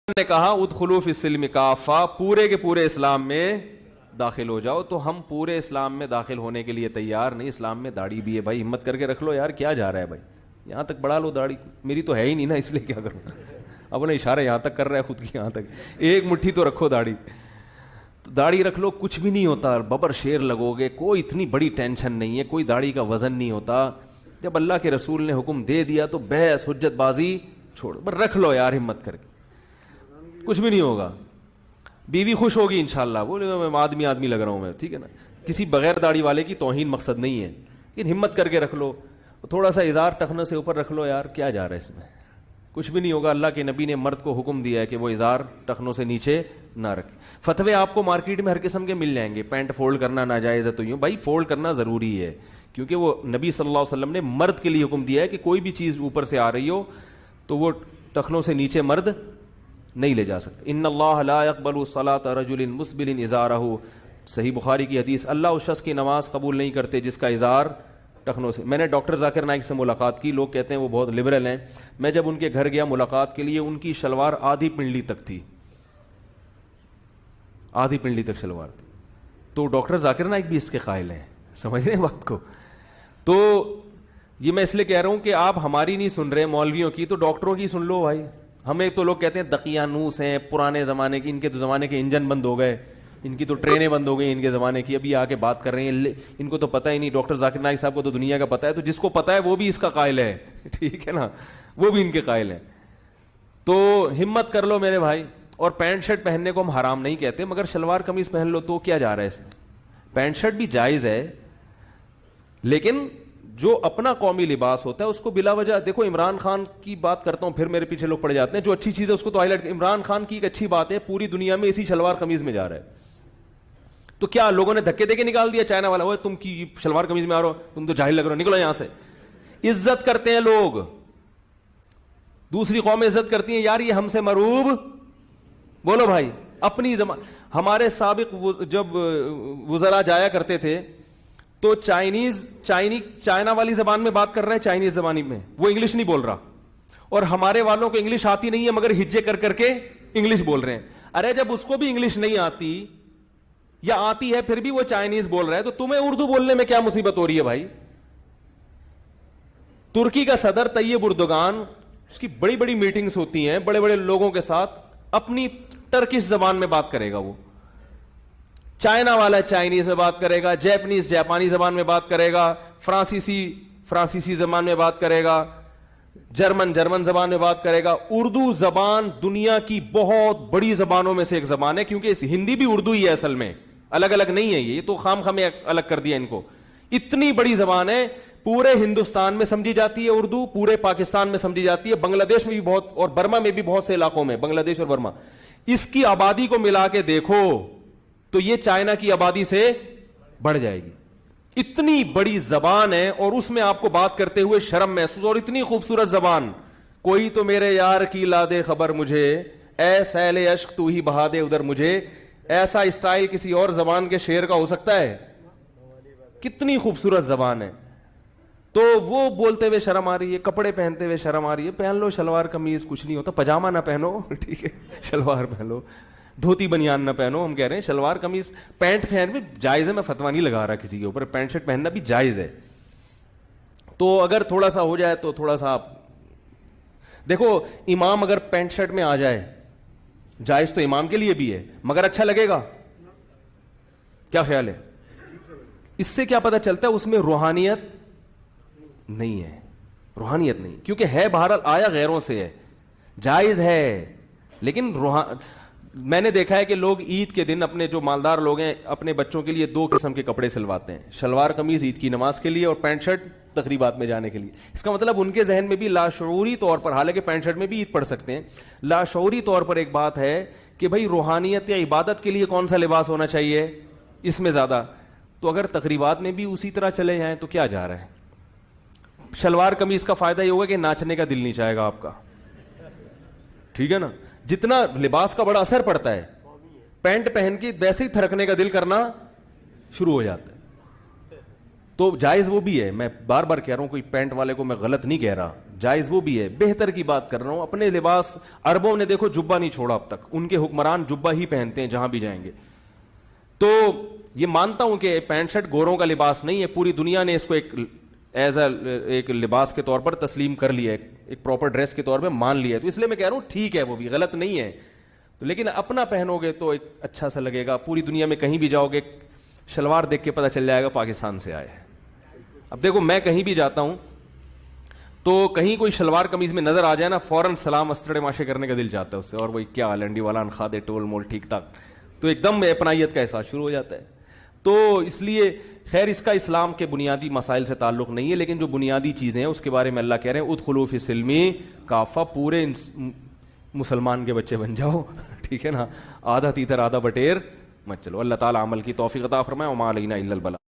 نے کہا ادخلوا فی السلم کافہ، پورے کے پورے اسلام میں داخل ہو جاؤ. تو ہم پورے اسلام میں داخل ہونے کے لیے تیار نہیں. اسلام میں داڑھی بھی ہے بھائی، ہمت کر کے رکھ لو یار. کیا جا رہا ہے بھائی، یہاں تک بڑھا لو داڑھی. میری تو ہے ہی نہیں نا، اس لیے کیا کروں. اپنے اشارہ یہاں تک کر رہا ہے خود کی، یہاں تک ایک مٹھی تو رکھو داڑھی. تو داڑھی رکھ لو، کچھ بھی نہیں ہوتا. ببر شیر لگو گے، کوئی اتنی بڑی ٹینشن نہیں ہے، کوئی داڑھی کا وزن نہیں ہوتا. جب اللہ کے رسول نے حکم دے دیا تو بحث حجت بازی چھوڑ، بس رکھ لو یار ہمت کر کے، کچھ بھی نہیں ہوگا. بیوی خوش ہوگی انشاءاللہ، بولے میں آدمی لگ رہا ہوں میں، ٹھیک ہے نا. کسی بغیر داڑھی والے کی توہین مقصد نہیں ہے، لیکن ہمت کر کے رکھ لو. تھوڑا سا اظہار ٹخنے سے اوپر رکھ لو یار، کیا جا رہا ہے اس میں، کچھ بھی نہیں ہوگا. اللہ کے نبی نے مرد کو حکم دیا ہے کہ وہ اظہار ٹخنوں سے نیچے نہ رکھے. فتوے آپ کو مارکیٹ میں ہر قسم کے مل جائیں گے. پینٹ فولڈ کرنا ناجائز ہے، تو یوں بھائی فولڈ کرنا ضروری ہے، کیونکہ وہ نبی صلی اللہ علیہ وسلم نے مرد کے لیے حکم دیا ہے کہ کوئی بھی چیز اوپر سے آ رہی ہو تو وہ ٹخنوں سے نیچے مرد نہیں لے جا سکتے. ان اللہ لا يقبل صلاة رجل مسبل ازارہ، صحیح بخاری کی حدیث. اللہ اس شخص کی نماز قبول نہیں کرتے جس کا اظہار ٹخنوں سے. میں نے ڈاکٹر ذاکر نائک سے ملاقات کی، لوگ کہتے ہیں وہ بہت لبرل ہیں. میں جب ان کے گھر گیا ملاقات کے لیے، ان کی شلوار آدھی پنڈلی تک تھی، آدھی پنڈلی تک شلوار تھی. تو ڈاکٹر ذاکر نائک بھی اس کے قائل ہیں، سمجھ رہے ہیں بات کو. تو یہ میں اس لیے کہہ رہا ہوں کہ آپ ہماری نہیں سن رہے مولویوں کی، تو ڈاکٹروں کی سن لو بھائی. ہمیں تو لوگ کہتے ہیں دقیانوس ہیں پرانے زمانے کی، ان کے تو زمانے کے انجن بند ہو گئے، ان کی تو ٹرینیں بند ہو گئی ان کے زمانے کی، ابھی آ کے بات کر رہے ہیں. ان کو تو پتہ ہی نہیں. ڈاکٹر ذاکر نائک صاحب کو تو دنیا کا پتہ ہے، تو جس کو پتہ ہے وہ بھی اس کا قائل ہے، ٹھیک ہے نا، وہ بھی ان کے قائل ہیں. تو ہمت کر لو میرے بھائی. اور پینٹ شرٹ پہننے کو ہم حرام نہیں کہتے، مگر شلوار قمیض پہن لو تو کیا جا رہا ہے اس میں. پینٹ شرٹ بھی جائز ہے، لیکن جو اپنا قومی لباس ہوتا ہے اس کو بلا وجہ. دیکھو عمران خان کی بات کرتا ہوں، پھر میرے پیچھے لوگ پڑ جاتے ہیں. جو اچھی چیز ہے اس کو تو ہائی لائٹ. عمران خان کی ایک اچھی بات ہے، پوری دنیا میں اسی شلوار قمیض میں جا رہا ہے. تو کیا لوگوں نے دھکے دے کے نکال دیا چائنا والا، وہ تم کی شلوار قمیض میں آ رہو، تم تو جاہل لگ رہے ہو، نکلو یہاں سے. عزت کرتے ہیں لوگ، دوسری قومیں عزت کرتی ہیں، یار یہ ہم سے مروب. بولو بھائی اپنی زبان. ہمارے سابق جب وزراء جایا کرتے تھے تو چائنا والی زبان میں بات کر رہے ہیں، چائنیز زبانی میں، وہ انگلش نہیں بول رہا. اور ہمارے والوں کو انگلش آتی نہیں ہے مگر ہجے کر کر کے انگلش بول رہے ہیں. ارے جب اس کو بھی انگلش نہیں آتی یا آتی ہے پھر بھی وہ چائنیز بول رہا ہے، تو تمہیں اردو بولنے میں کیا مصیبت ہو رہی ہے بھائی. ترکی کا صدر طیب اردوغان، اس کی بڑی بڑی میٹنگز ہوتی ہیں بڑے بڑے لوگوں کے ساتھ، اپنی ٹرکش زبان میں بات کرے گا. وہ چائنا والا چائنیز میں بات کرے گا، جاپنیز جاپانی زبان میں بات کرے گا، فرانسیسی زبان میں بات کرے گا، جرمن زبان میں بات کرے گا. اردو زبان دنیا کی بہت بڑی زبانوں میں سے ایک زبان ہے، کیونکہ ہندی بھی اردو ہی ہے اصل میں، الگ الگ نہیں ہے. یہ تو خام خامے الگ کر دیا ان کو. اتنی بڑی زبان ہے، پورے ہندوستان میں سمجھی جاتی ہے اردو، پورے پاکستان میں سمجھی جاتی ہے، بنگلہ دیش میں بھی بہت، اور برما میں بھی بہت سے علاقوں میں، بنگلہ دیش اور برما. اس کی آبادی کو ملا کے دیکھو تو یہ چائنا کی آبادی سے بڑھ جائے گی. اتنی بڑی زبان ہے، اور اس میں آپ کو بات کرتے ہوئے شرم محسوس. اور اتنی خوبصورت زبان. کوئی تو میرے یار کی لا دے خبر مجھے، اے سیل عشق تو ہی بہا دے ادھر مجھے. ایسا اسٹائل کسی اور زبان کے شعر کا ہو سکتا ہے؟ کتنی خوبصورت زبان ہے. تو وہ بولتے ہوئے شرم آ رہی ہے، کپڑے پہنتے ہوئے شرم آ رہی ہے. پہن لو شلوار قمیض، کچھ نہیں ہوتا. پاجامہ نہ پہنو، ٹھیک ہے، شلوار پہن لو. دھوتی بنیان نہ پہنو. ہم کہہ رہے ہیں شلوار قمیض، پینٹ پہن بھی جائز ہے. میں فتوا نہیں لگا رہا کسی کے اوپر، پینٹ شرٹ پہننا بھی جائز ہے. تو اگر تھوڑا سا ہو جائے تو تھوڑا سا آپ دیکھو، امام اگر پینٹ شرٹ میں آ جائے، جائز تو امام کے لیے بھی ہے، مگر اچھا لگے گا؟ کیا خیال ہے؟ اس سے کیا پتہ چلتا ہے؟ اس میں روحانیت نہیں ہے، روحانیت نہیں. کیونکہ ہے بہرحال آیا غیروں سے ہے، جائز ہے، لیکن میں نے دیکھا ہے کہ لوگ عید کے دن، اپنے جو مالدار لوگ ہیں، اپنے بچوں کے لیے دو قسم کے کپڑے سلواتے ہیں. شلوار قمیض عید کی نماز کے لیے، اور پینٹ شرٹ تقریبات میں جانے کے لیے. اس کا مطلب ان کے ذہن میں بھی لاشعوری طور پر، حالانکہ پینٹ شرٹ میں بھی عید پڑھ سکتے ہیں، لاشعوری طور پر ایک بات ہے کہ بھائی روحانیت یا عبادت کے لیے کون سا لباس ہونا چاہیے اس میں زیادہ. تو اگر تقریبات میں بھی اسی طرح چلے جائیں تو کیا جا رہا ہے. شلوار قمیض کا فائدہ یہ ہوگا کہ ناچنے کا دل نہیں چاہے گا آپ کا، ٹھیک ہے نا. جتنا لباس کا بڑا اثر پڑتا ہے، پینٹ پہن کے ویسے ہی تھرکنے کا دل کرنا شروع ہو جاتا ہے. تو جائز وہ بھی ہے. میں بار بار کہہ رہا ہوں، کوئی پینٹ والے کو میں غلط نہیں کہہ رہا، جائز وہ بھی ہے, بہتر کی بات کر رہا ہوں. اپنے لباس, عربوں نے دیکھو جبہ نہیں چھوڑا اب تک, ان کے حکمران جبہ ہی پہنتے ہیں جہاں بھی جائیں گے. تو یہ مانتا ہوں کہ پینٹ شرٹ گوروں کا لباس نہیں ہے, پوری دنیا نے اس کو ایک لباس کے طور پر تسلیم کر لیا ہے, ایک پراپر ڈریس کے طور پہ مان لیا ہے. تو اس لیے میں کہہ رہا ہوں ٹھیک ہے, وہ بھی غلط نہیں ہے, تو لیکن اپنا پہنو گے تو ایک اچھا سا لگے گا. پوری دنیا میں کہیں بھی جاؤ گے, شلوار دیکھ کے پتہ چل جائے گا پاکستان سے آئے. اب دیکھو میں کہیں بھی جاتا ہوں تو کہیں کوئی شلوار قمیض میں نظر آ جائے نا, فوراً سلام استڑے ماشے کرنے کا دل چاہتا ہے اس سے, اور وہی کیا لنڈی والا انخا دے ٹول مول ٹھیک ٹھاک, تو ایک دم اپنائیت کا احساس شروع ہو جاتا ہے. تو اس لیے خیر اس کا اسلام کے بنیادی مسائل سے تعلق نہیں ہے, لیکن جو بنیادی چیزیں ہیں اس کے بارے میں اللہ کہہ رہے ہیں ادخلوا فی السلم کافہ, پورے مسلمان کے بچے بن جاؤ, ٹھیک ہے نا, آدھا تیتر آدھا بٹیر مت چلو. اللہ تعالیٰ عمل کی توفیق عطا فرمائے. وما علینا الا البلاغ.